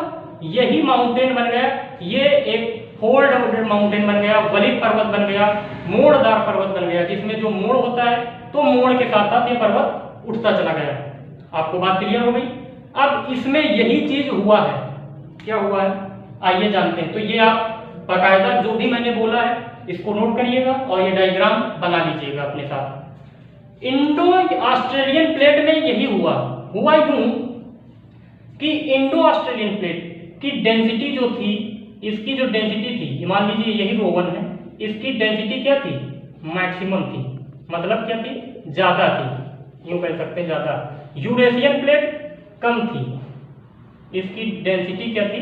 यही माउंटेन बन गया, ये एक फोल्ड माउंटेन बन गया, वलित पर्वत बन गया, मोड़दार पर्वत बन गया, जिसमें जो मोड़ होता है तो मोड़ के साथ साथ ये पर्वत उठता चला गया। आपको बात क्लियर हो गई? अब इसमें यही चीज हुआ है, क्या हुआ है आइए जानते हैं। तो ये आप बाकायदा जो भी मैंने बोला है इसको नोट करिएगा, और ये डायग्राम बना लीजिएगा अपने साथ। इंडो ऑस्ट्रेलियन प्लेट में यही हुआ यूं कि इंडो ऑस्ट्रेलियन प्लेट की डेंसिटी जो थी, इसकी जो डेंसिटी थी, मान लीजिए यही रो 1 है, इसकी डेंसिटी क्या थी, मैक्सिमम थी, मतलब क्या थी, ज्यादा थी, यूं कह सकते हैं ज्यादा। यूरेशियन प्लेट कम थी, इसकी डेंसिटी क्या थी,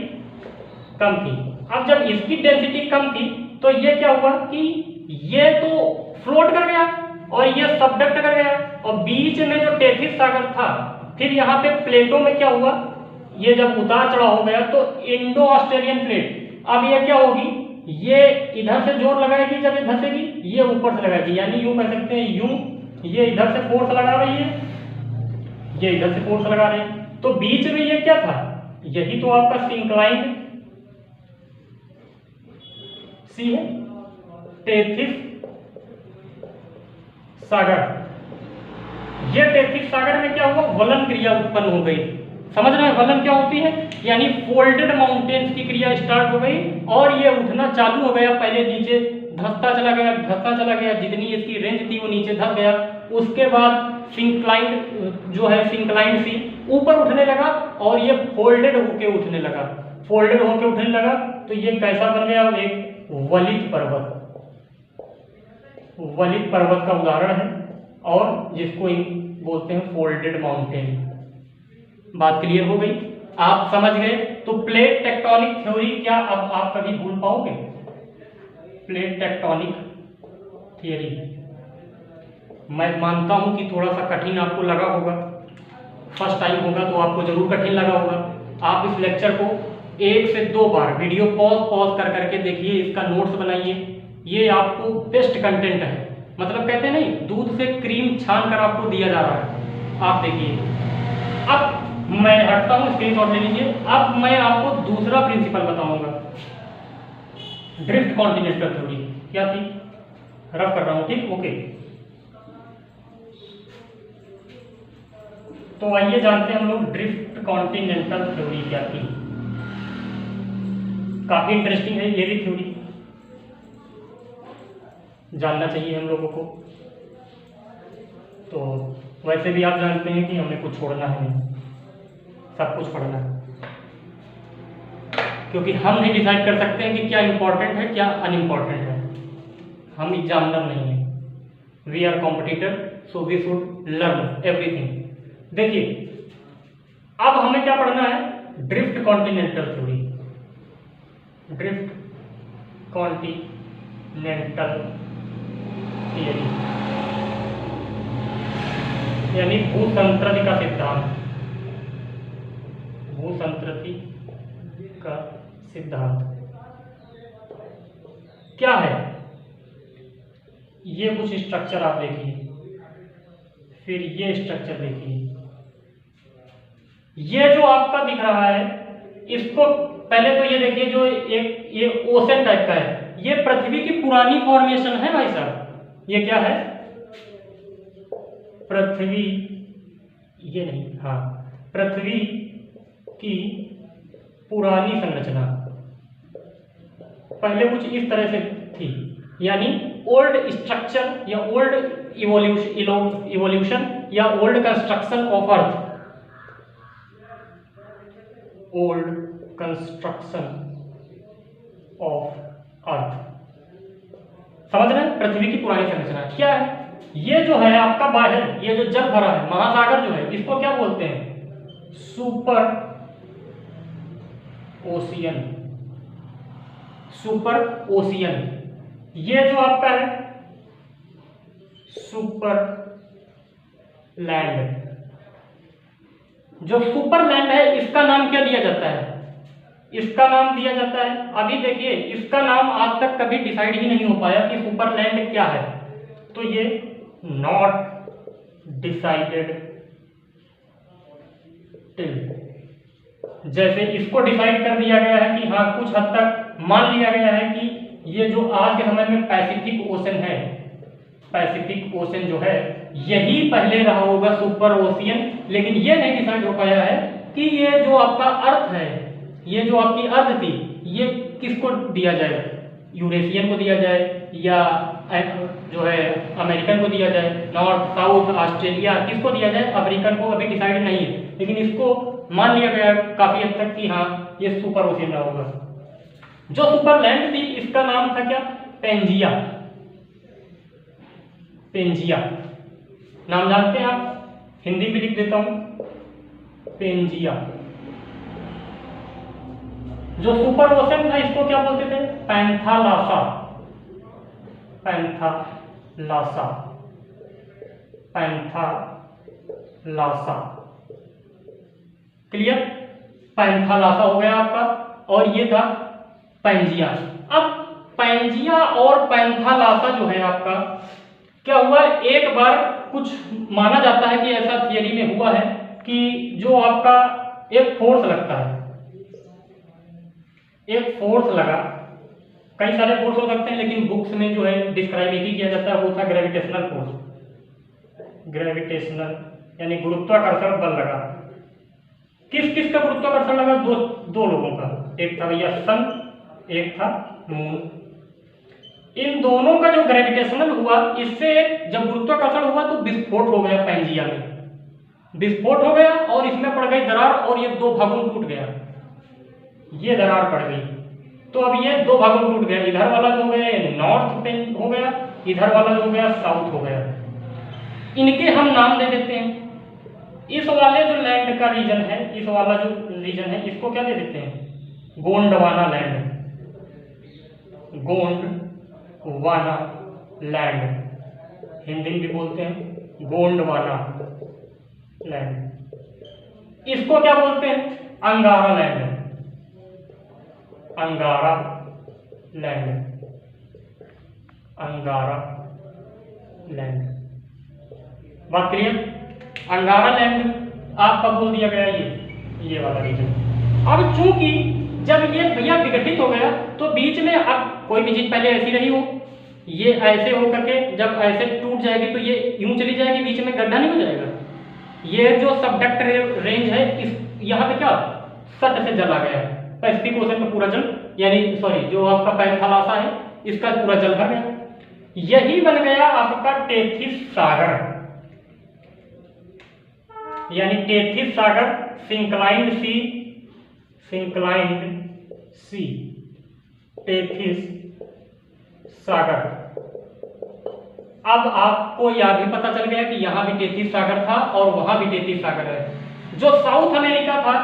कम थी। अब जब इसकी डेंसिटी कम थी तो ये क्या हुआ कि ये तो फ्लोट कर गया और ये सबडक्ट कर गया, और बीच में जो टेथिस सागर था, फिर यहाँ पे प्लेटों में क्या हुआ, ये जब उतार चढ़ाव हो गया तो इंडो ऑस्ट्रेलियन प्लेट, अब ये क्या होगी, ये इधर से जोर लगाएगी, जब ये धंसेगी ये ऊपर से लगाएगी, यानी यूं कह सकते हैं, यूं ये इधर से फोर्स लगा रही है, ये इधर से फोर्स लगा रही है, तो बीच में ये क्या था, यही तो आपका सिंक्लाइंड सी है, टेथिस सागर। ये टेथिस सागर में क्या हुआ, वलन क्रिया उत्पन्न हो गई। समझ रहे हैं वलन क्या होती है, यानी फोल्डेड माउंटेन्स की क्रिया स्टार्ट हो गई और ये उठना चालू हो गया, पहले नीचे धंसता चला गया, धंसता चला गया, जितनी इसकी रेंज थी वो नीचे धंस गया, उसके बाद सिंक्लाइंड जो है, सिंक्लाइंड सी ऊपर उठने लगा और ये फोल्डेड होके उठने लगा, फोल्डेड होके उठने लगा, तो ये कैसा बन गया, एक वलित पर्वत, वलित पर्वत का उदाहरण है, और जिसको बोलते हैं फोल्डेड माउंटेन। बात क्लियर हो गई, आप समझ गए। तो प्लेट टेक्टोनिक थ्योरी क्या अब आप कभी भूल पाओगे, प्लेट टेक्टोनिक थियरी। मैं मानता हूं कि थोड़ा सा कठिन आपको लगा होगा, फर्स्ट टाइम होगा तो आपको जरूर कठिन लगा होगा। आप इस लेक्चर को 1 से 2 बार वीडियो पॉज कर करके देखिए, इसका नोट्स बनाइए, ये आपको बेस्ट कंटेंट है, मतलब कहते हैं नहीं, दूध से क्रीम छान कर आपको दिया जा रहा है। आप देखिए, अब मैं हटता हूं, स्क्रीनशॉट ले लीजिए। अब मैं आपको दूसरा प्रिंसिपल बताऊंगा, ड्रिफ्ट कॉन्टिनेंटल थ्योरी क्या थी, रफ कर रहा हूं, ठीक, ओके। तो आइए जानते हैं हम लोग ड्रिफ्ट कॉन्टिनेंटल थ्योरी क्या थी। काफी इंटरेस्टिंग है ये भी थ्योरी, जानना चाहिए हम लोगों को। तो वैसे भी आप जानते हैं कि हमें कुछ छोड़ना है नहीं, सब कुछ पढ़ना है, क्योंकि हम नहीं डिसाइड कर सकते हैं कि क्या इंपॉर्टेंट है क्या अनइम्पॉर्टेंट है, हम एग्जामिनर नहीं है, we are competitor, so we should learn everything. देखिए अब हमें क्या पढ़ना है, drift continental theory, drift continental theory, यानी भूसंतृति का सिद्धांत, भूसंतृति का सिद्धांत क्या है। ये कुछ स्ट्रक्चर आप देखिए, फिर ये स्ट्रक्चर देखिए, ये जो आपका दिख रहा है, इसको पहले तो ये देखिए, जो एक ये ओशन टाइप का है, ये पृथ्वी की पुरानी फॉर्मेशन है भाई साहब। ये क्या है, पृथ्वी, ये नहीं, हाँ, पृथ्वी की पुरानी संरचना पहले कुछ इस तरह से थी, यानी ओल्ड स्ट्रक्चर या ओल्ड इवोल्यूशन या old construction of earth, old construction of earth. समझ रहे हैं, पृथ्वी की पुरानी संरचना क्या है। ये जो है आपका बाहर, ये जो जल भरा है, महासागर जो है, इसको क्या बोलते हैं, सुपर ओशियन, सुपर ओशियन। ये जो आपका है सुपर लैंड, जो सुपर लैंड है, इसका नाम क्या दिया जाता है, इसका नाम दिया जाता है, अभी देखिए इसका नाम आज तक कभी डिसाइड ही नहीं हो पाया कि सुपर लैंड क्या है, तो ये नॉट डिसाइडेड टिल। जैसे इसको डिसाइड कर दिया गया है कि हाँ, कुछ हद तक मान लिया गया है कि ये जो आज के समय में पैसिफिक ओशन है, पैसिफिक ओशन जो है यही पहले रहा होगा सुपर ओशियन, लेकिन ये नहीं डिसाइड हो पाया है कि ये जो आपका अर्थ है, ये जो आपकी अर्थ थी, ये किसको दिया जाए, यूरेशियन को दिया जाए या जो है अमेरिकन को दिया जाए, नॉर्थ साउथ ऑस्ट्रेलिया किसको दिया जाए, अफ्रीकन को, अभी डिसाइड नहीं है, लेकिन इसको मान लिया गया काफी हद तक कि हाँ ये सुपर ओशियन रहा होगा। जो सुपर लैंड थी इसका नाम था क्या, पेंजिया, पेंजिया नाम जानते हैं आप, हिंदी में लिख देता हूं, पेंजिया। जो सुपर ओशन था इसको क्या बोलते थे, Panthalassa, Panthalassa, Panthalassa. Clear? Panthalassa हो गया आपका, और ये था पैंजिया। अब पैंजिया और पैंथालासा जो है आपका, क्या हुआ, एक बार कुछ माना जाता है कि ऐसा थियरी में हुआ है कि जो आपका एक फोर्स लगता है, एक फोर्स लगा, कई सारे फोर्स हो सकते हैं लेकिन बुक्स में जो है डिस्क्राइब एक ही किया जाता है, वो था ग्रेविटेशनल फोर्स। ग्रेविटेशनल यानी गुरुत्वाकर्षण बल लगा। किस किस का गुरुत्वाकर्षण लगा? दो लोगों का, एक था भैया सन, एक था मून। इन दोनों का जो ग्रेविटेशनल हुआ, इससे जब गुरुत्वाकर्षण हुआ तो विस्फोट हो गया पैंजिया में, विस्फोट हो गया और इसमें पड़ गई दरार और ये दो भागों में टूट गया, ये दरार पड़ गई। तो अब ये दो भागों में टूट गया, इधर वाला जो हो गया नॉर्थ पेन हो गया, इधर वाला जो हो गया साउथ हो गया। इनके हम नाम दे देते हैं। इस वाले जो लैंड का रीजन है, इस वाला जो रीजन है, इसको क्या दे देते हैं? गोंडवाना लैंड, गोंडवाना लैंड, हिंदी में भी बोलते हैं गोंडवाना लैंड। इसको क्या बोलते हैं? अंगारा लैंड, अंगारा लैंड, अंगारा लैंड। बात क्लियर? अंगारा लैंड आपका बोल दिया गया ये वाला रीजन। अब चूंकि जब ये भैया विघटित हो गया तो बीच में, अब कोई भी चीज पहले ऐसी रही हो, ये ऐसे हो करके जब ऐसे टूट जाएगी तो ये यूं चली जाएगी, बीच में गड्ढा नहीं हो जाएगा। ये जो सबडक्ट रेंज है, इस यहाँ पे क्या सट से जला गया है, पैसिफिक ओशन का पूरा जल, यानी सॉरी जो आपका पैंथालासा है इसका पूरा जल भर गया। यही बन गया आपका टेथिस सागर, यानी टेथिस सागर, सिंक्लाइंड सी, सिंक्लाइंड सी, टेथिस सागर। अब आपको यह भी पता चल गया कि यहां भी टेथिस सागर था और वहां भी टेथिस सागर है। जो साउथ अमेरिका था,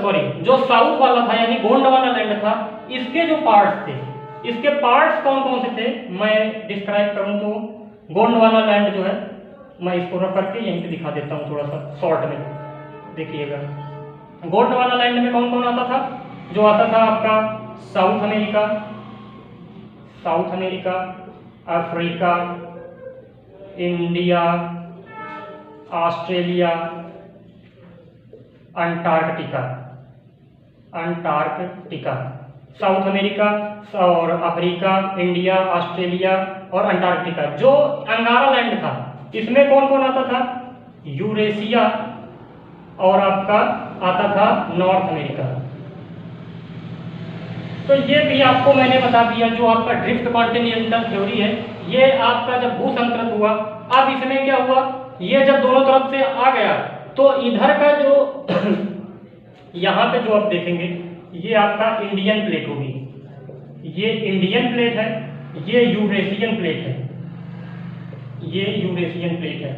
सॉरी जो साउथ वाला था यानी गोंडवाना लैंड था, इसके जो पार्ट्स थे, इसके पार्ट्स कौन कौन से थे मैं डिस्क्राइब करूं तो गोंडवाना लैंड जो है, मैं इसको रख करके यहीं पे दिखा देता हूँ थोड़ा सा शॉर्ट में, देखिएगा। गोंडवाना लैंड में कौन कौन आता था? जो आता था आपका south America, south America, Africa, India, Australia, Antarctica, Antarctica, south America और अफ्रीका, इंडिया, ऑस्ट्रेलिया और अंटार्कटिका। जो अंगारा लैंड था इसमें कौन कौन आता था? यूरेशिया और आपका आता था नॉर्थ अमेरिका। तो ये भी आपको मैंने बता दिया। जो आपका ड्रिफ्ट कॉन्टिनेंटल थ्योरी है, ये आपका जब भूसंतरण हुआ, अब इसमें क्या हुआ, ये जब दोनों तरफ से आ गया तो इधर का जो यहाँ पे जो आप देखेंगे ये आपका इंडियन प्लेट होगी, ये इंडियन प्लेट है, ये यूरेशियन प्लेट है, ये यूरेशियन प्लेट है।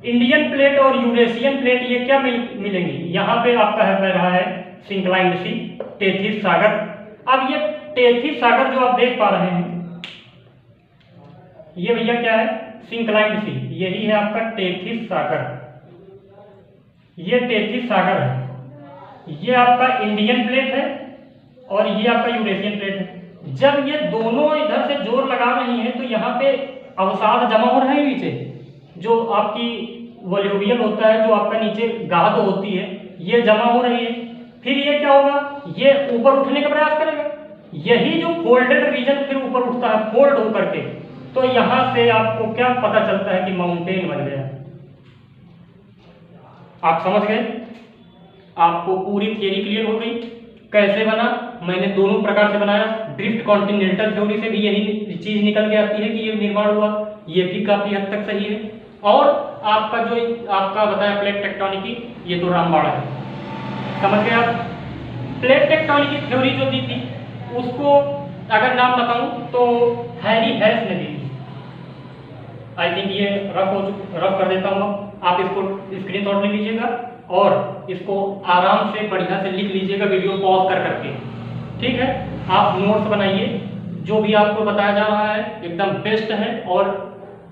इंडियन प्लेट और यूरेशियन प्लेट ये क्या मिलेंगी? यहाँ पे आपका है रहा है सिंक्लाइंड सी, टेथिस सागर। अब ये टेथिस सागर जो आप देख पा रहे हैं, ये भैया क्या है? सिंक्लाइंड सी, यही है आपका टेथिस सागर, ये टेथिस सागर है। ये आपका इंडियन प्लेट है और ये आपका यूरेशियन प्लेट है। जब ये दोनों इधर से जोर लगा रही हैं तो यहाँ पे अवसाद जमा हो रहा है नीचे, जो आपकी वॉल्यूबियल होता है, जो आपका नीचे गाद होती है, ये जमा हो रही है। फिर ये क्या होगा? ये ऊपर उठने का प्रयास करेगा, यही जो फोल्डेड रीजन फिर ऊपर उठता है फोल्ड होकर के, तो यहाँ से आपको क्या पता चलता है कि माउंटेन बन गया। आप समझ गए? आपको पूरी थियरी क्लियर हो गई। कैसे बना? मैंने दोनों प्रकार से बनाया। ड्रिफ्ट कॉन्टिनेंटल थ्योरी से भी यही चीज निकल के आती है कि ये निर्माण हुआ, ये भी काफी हद तक सही है। और आपका जो आपका बताया प्लेट टेक्टोनिकी, ये तो रामबाड़ा है, समझ गए आप? प्लेट टेक्टोनिकी थ्योरी जो दी थी उसको अगर नाम बताऊं तो हैरी हेस ने दी थी। आई थिंक ये रफ कर देता हूँ, आप इसको स्क्रीनशॉट ले लीजिएगा और इसको आराम से बढ़िया से लिख लीजिएगा वीडियो पॉज कर करके, ठीक है? आप नोट्स बनाइए जो भी आपको बताया जा रहा है एकदम बेस्ट है और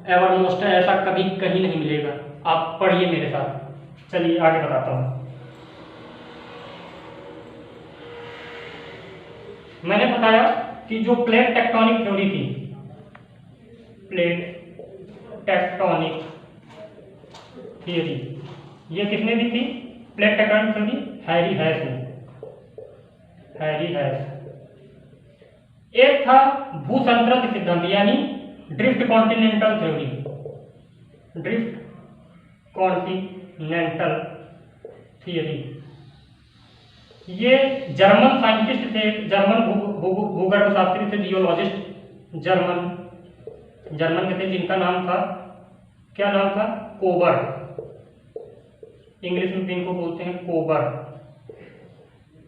एवरमोस्ट है, ऐसा कभी कहीं नहीं मिलेगा। आप पढ़िए मेरे साथ। चलिए आगे बताता हूँ। मैंने बताया कि जो प्लेट टेक्टोनिक थ्योरी थी, प्लेट टेक्टोनिक थियरी, ये किसने दी थी? Plate tectonic theory Harry hash ने, हैरी हैश। एक था भूसंतरण सिद्धांत यानी drift continental theory, drift continental theory. ये जर्मन साइंटिस्ट थे, जर्मन भूगर्भ शास्त्री थे, जियोलॉजिस्ट, जर्मन के थे, जिनका नाम था, क्या नाम था? कोबर। इंग्लिश में इनको बोलते हैं कोबर।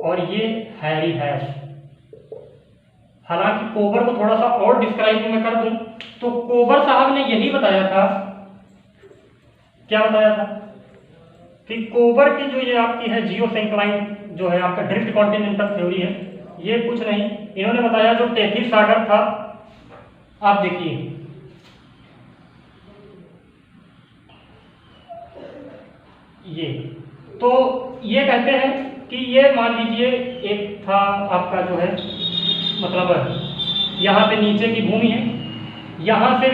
और ये हैरी हैश। हालांकि कोबर को थोड़ा सा और डिस्क्राइब मैं कर दूं तो कोबर साहब ने यही बताया था, क्या बताया था कि कोबर की जो ये आपकी है जियोसिंक्लाइन जो है आपका ड्रिफ्ट कॉन्टिनेंटल थ्योरी है, ये कुछ नहीं, इन्होंने बताया जो टेथिस सागर था, आप देखिए ये, तो ये कहते हैं कि ये मान लीजिए एक था आपका जो है मतलब यहाँ पे नीचे की भूमि है, यहाँ से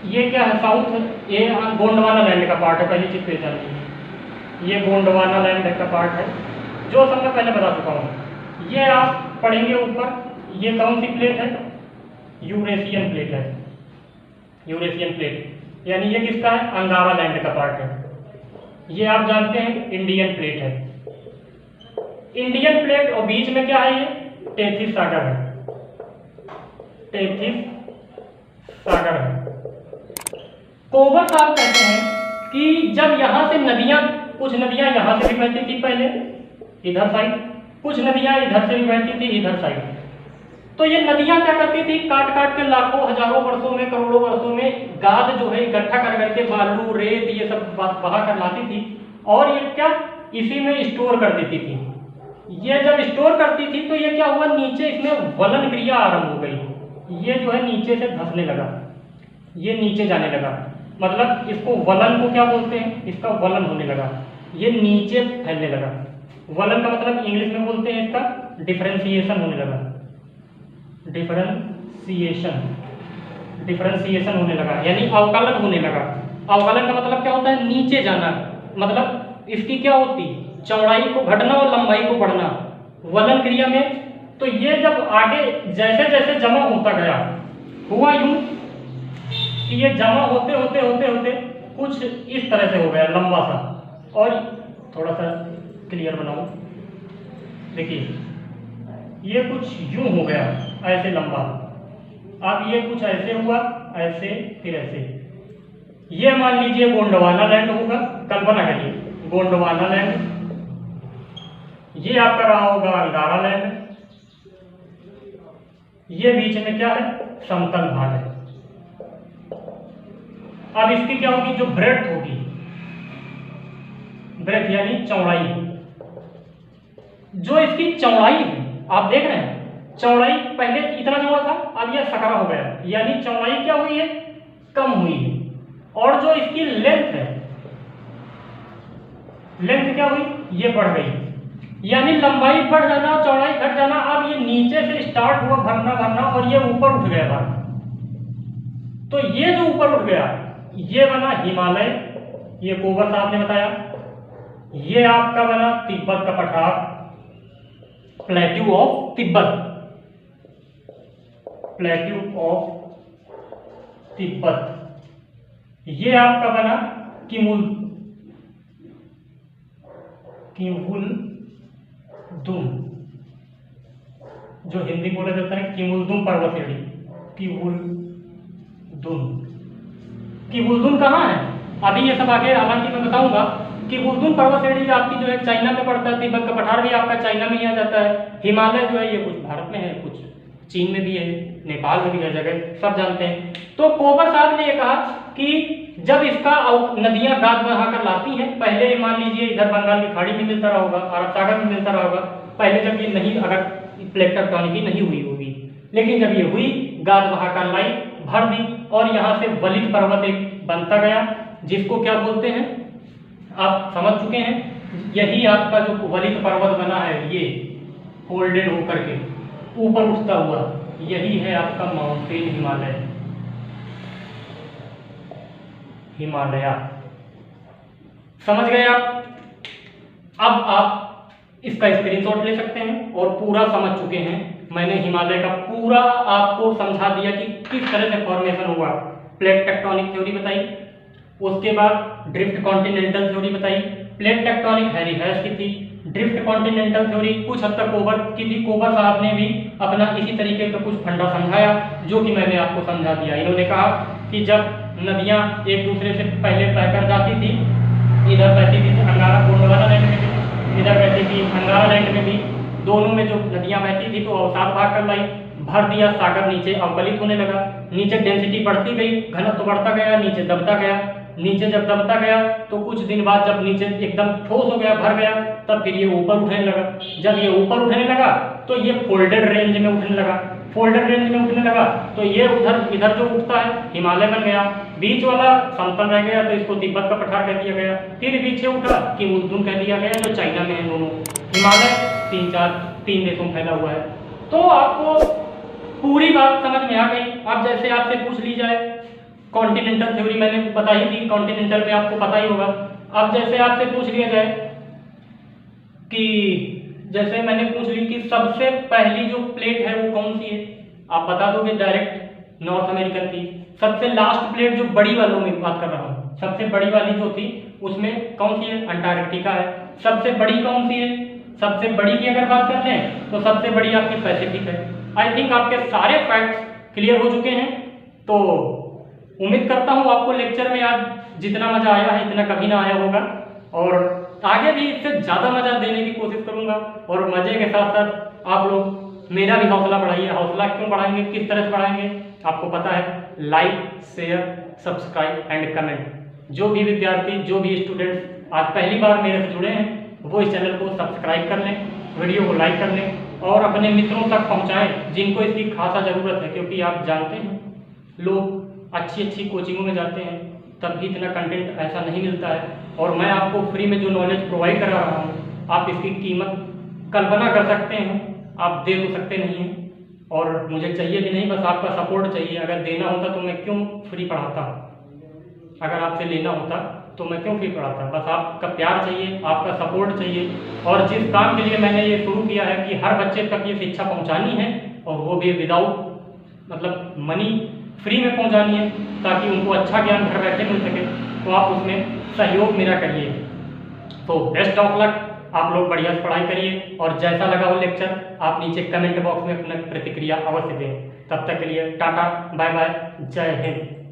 ये क्या है साउथ, ये गोंडवाना लैंड का पार्ट है, पहली चीज पहचान लीजिए, ये गोंडवाना लैंड का पार्ट है जो सब मैं पहले बता चुका हूँ। ये आप पढ़ेंगे ऊपर, ये कौन सी प्लेट है? यूरेशियन प्लेट है, यूरेशियन प्लेट, यानी ये किसका है? अंगारा लैंड का पार्ट है। ये आप जानते हैं इंडियन प्लेट है, इंडियन प्लेट, और बीच में क्या है? ये टेथिस सागर है, टेथिस सागर है। कोबर साहब कहते हैं कि जब यहां से नदियां, कुछ नदियां यहां से भी बहती थी पहले इधर साइड, कुछ नदियां इधर से भी बहती थी इधर साइड, तो ये नदियां क्या करती थी? काट काट के लाखों हजारों वर्षों में, करोड़ों वर्षों में गाद जो है इकट्ठा कर करके बालू रेत ये सब बहा कर लाती थी और ये क्या इसी में स्टोर कर देती थी। ये जब स्टोर करती थी तो ये क्या हुआ? नीचे इसमें वलन क्रिया आरंभ हो गई, ये जो है नीचे से धंसने लगा, ये नीचे जाने लगा, मतलब इसको वलन को क्या बोलते हैं? इसका वलन होने लगा, ये नीचे फैलने लगा। वलन का मतलब इंग्लिश में बोलते हैं इसका डिफरेंशिएशन होने लगा, डिफरेंशिएशन, डिफरेंशिएशन होने लगा यानी अवकलन होने लगा। अवकलन का मतलब क्या होता है? नीचे जाना, मतलब इसकी क्या होती? चौड़ाई को घटना और लंबाई को बढ़ना वलन क्रिया में। तो ये जब आगे जैसे जैसे जमा होता गया, हुआ यूं कि ये जमा होते होते होते होते कुछ इस तरह से हो गया लंबा सा, और थोड़ा सा क्लियर बनाऊं, देखिए ये कुछ यूं हो गया ऐसे लंबा, अब ये कुछ ऐसे हुआ, ऐसे फिर ऐसे, ये मान लीजिए गोंडवाना लैंड होगा, कल्पना करिए गोंडवाना लैंड, ये आपका रहा होगा अंगारा लैंड, ये बीच में क्या है? समतल भाग है। अब इसकी क्या होगी? जो ब्रेड्थ होगी, ब्रेड्थ यानी चौड़ाई, जो इसकी चौड़ाई है आप देख रहे हैं, चौड़ाई पहले इतना चौड़ा था, अब यह सकरा हो गया, यानी चौड़ाई क्या हुई है? कम हुई है। और जो इसकी लेंथ है, लेंथ क्या हुई? ये बढ़ गई, यानी लंबाई बढ़ जाना, चौड़ाई घट जाना। अब ये नीचे से स्टार्ट हुआ भरना भरना और ये ऊपर उठ गया भाग, तो ये जो ऊपर उठ गया ये बना हिमालय, ये कोबर साहब ने बताया। ये आपका बना तिब्बत का पठार, plateau of Tibet, plateau of Tibet. ये आपका बना किमुल, किमुलदुम, जो हिंदी बोला जाता है किमुलदुम पर्वत श्रेणी, किमुलदुम। किमुलदुम कहाँ है? अभी ये सब आगे हालांकि मैं बताऊंगा। किमुलदुम पर्वत श्रेणी आपकी जो है चाइना में पड़ता है, तिब्बत का पठार भी आपका चाइना में ही आ जाता है। हिमालय जो है ये कुछ भारत में है, कुछ चीन में भी है, नेपाल में भी है, जगह सब जानते हैं। तो कोबर साहब ने ये कहा कि जब इसका नदियां गाद बहाकर लाती हैं, पहले मान लीजिए इधर बंगाल की खाड़ी में मिलता रहा होगा, अरब सागर में मिलता रहा होगा, पहले जब ये नहीं, अगर प्लेट टेक्टोनिक नहीं हुई होगी, लेकिन जब ये हुई गाद बहाकर लाई, भर दी और यहाँ से वलित पर्वत एक बनता गया, जिसको क्या बोलते हैं आप समझ चुके हैं। यही आपका जो वलित पर्वत बना है, ये फोल्डेड होकर के ऊपर उठता हुआ, यही है आपका माउंटेन हिमालय, हिमालय। समझ गए आप? अब आप इसका स्क्रीनशॉट ले सकते हैं और पूरा समझ चुके हैं। मैंने हिमालय का पूरा आपको समझा दिया कि किस तरह से फॉर्मेशन हुआ। प्लेट टेक्टोनिक थ्योरी बताई, उसके बाद ड्रिफ्ट कॉन्टिनेंटल थ्योरी बताई। प्लेट टेक्टोनिक हैरी हैश की थी, ड्रिफ्ट कॉन्टिनेंटल थ्योरी कुछ हद तक कोबर की थी। कोबर साहब ने भी अपना इसी तरीके का कुछ फंडा समझाया, जो कि मैंने आपको समझा दिया। इन्होंने कहा कि जब नदियां एक दूसरे से पहले बहकर जाती थी, इधर बहती थी अंगारा गोंडवाना लैंड में भी, इधर बहती थी अंगारा लैंड में भी, दोनों में जो नदियां बहती थी तो अवसाद भाग कर लाई, भर दिया, सागर नीचे अवकलित होने लगा, नीचे डेंसिटी बढ़ती गई, घनत्व बढ़ता गया, नीचे दबता गया। नीचे जब दबता गया तो कुछ दिन बाद जब नीचे एकदम ठोस हो गया, भर गया, तब फिर ये ऊपर उठने लगा। जब ये ऊपर उठने लगा तो ये फोल्डेड रेंज में उठने लगा। फोल्डेड रेंज में उठने लगा तो ये उधर इधर जो उठता है हिमालय बन गया। बीच वाला समतल रह गया तो इसको तिब्बत का पठार कह दिया गया। फिर पीछे उठा कि मुद्दुम कह दिया गया, जो चाइना में है दोनों। हिमालय तीन देशों में फैला हुआ है। तो आपको पूरी बात समझ में आ गई। अब जैसे आपसे पूछ ली जाए, कॉन्टिनेंटल थ्योरी मैंने बता ही दी, कॉन्टिनेंटल में आपको पता ही होगा। अब जैसे आपसे पूछ लिया जाए कि जैसे मैंने पूछ ली कि सबसे पहली जो प्लेट है वो कौन सी है, आप बता दोगे डायरेक्ट नॉर्थ अमेरिकन थी। सबसे लास्ट प्लेट जो बड़ी वालों में बात कर रहा हूँ, सबसे बड़ी वाली जो थी उसमें कौन सी है, अंटार्कटिका है। सबसे बड़ी कौन सी है, सबसे बड़ी की अगर बात करते हैं तो सबसे बड़ी आपकी पैसिफिक है। आई थिंक आपके सारे फैक्ट्स क्लियर हो चुके हैं। तो उम्मीद करता हूँ आपको लेक्चर में आज जितना मजा आया है इतना कभी ना आया होगा, और आगे भी इससे ज़्यादा मजा देने की कोशिश करूँगा। और मजे के साथ साथ आप लोग मेरा भी हौसला बढ़ाइए। हौसला क्यों बढ़ाएंगे, किस तरह से बढ़ाएंगे, आपको पता है, like, share, subscribe and comment. जो भी विद्यार्थी, जो भी स्टूडेंट्स आज पहली बार मेरे से जुड़े हैं, वो इस चैनल को सब्सक्राइब कर लें, वीडियो को लाइक कर लें और अपने मित्रों तक पहुँचाएँ जिनको इसकी खासा ज़रूरत है। क्योंकि आप जानते हैं लोग अच्छी अच्छी कोचिंगों में जाते हैं तब भी इतना कंटेंट ऐसा नहीं मिलता है, और मैं आपको फ्री में जो नॉलेज प्रोवाइड करा रहा हूँ, आप इसकी कीमत कल्पना कर सकते हैं, आप दे तो सकते नहीं हैं, और मुझे चाहिए भी नहीं, बस आपका सपोर्ट चाहिए। अगर देना होता तो मैं क्यों फ्री पढ़ाता, अगर आपसे लेना होता तो मैं क्यों फ्री पढ़ाता। बस आपका प्यार चाहिए, आपका सपोर्ट चाहिए। और जिस काम के लिए मैंने ये शुरू किया है कि हर बच्चे तक ये शिक्षा पहुँचानी है, और वो भी विदाउट मतलब मनी, फ्री में पहुंचानी है, ताकि उनको अच्छा ज्ञान घर बैठे मिल सके। तो आप उसमें सहयोग मेरा करिए। तो बेस्ट ऑफ लक, आप लोग बढ़िया से पढ़ाई करिए, और जैसा लगा हो लेक्चर आप नीचे कमेंट बॉक्स में अपना प्रतिक्रिया अवश्य दें। तब तक के लिए टाटा, बाय बाय, जय हिंद।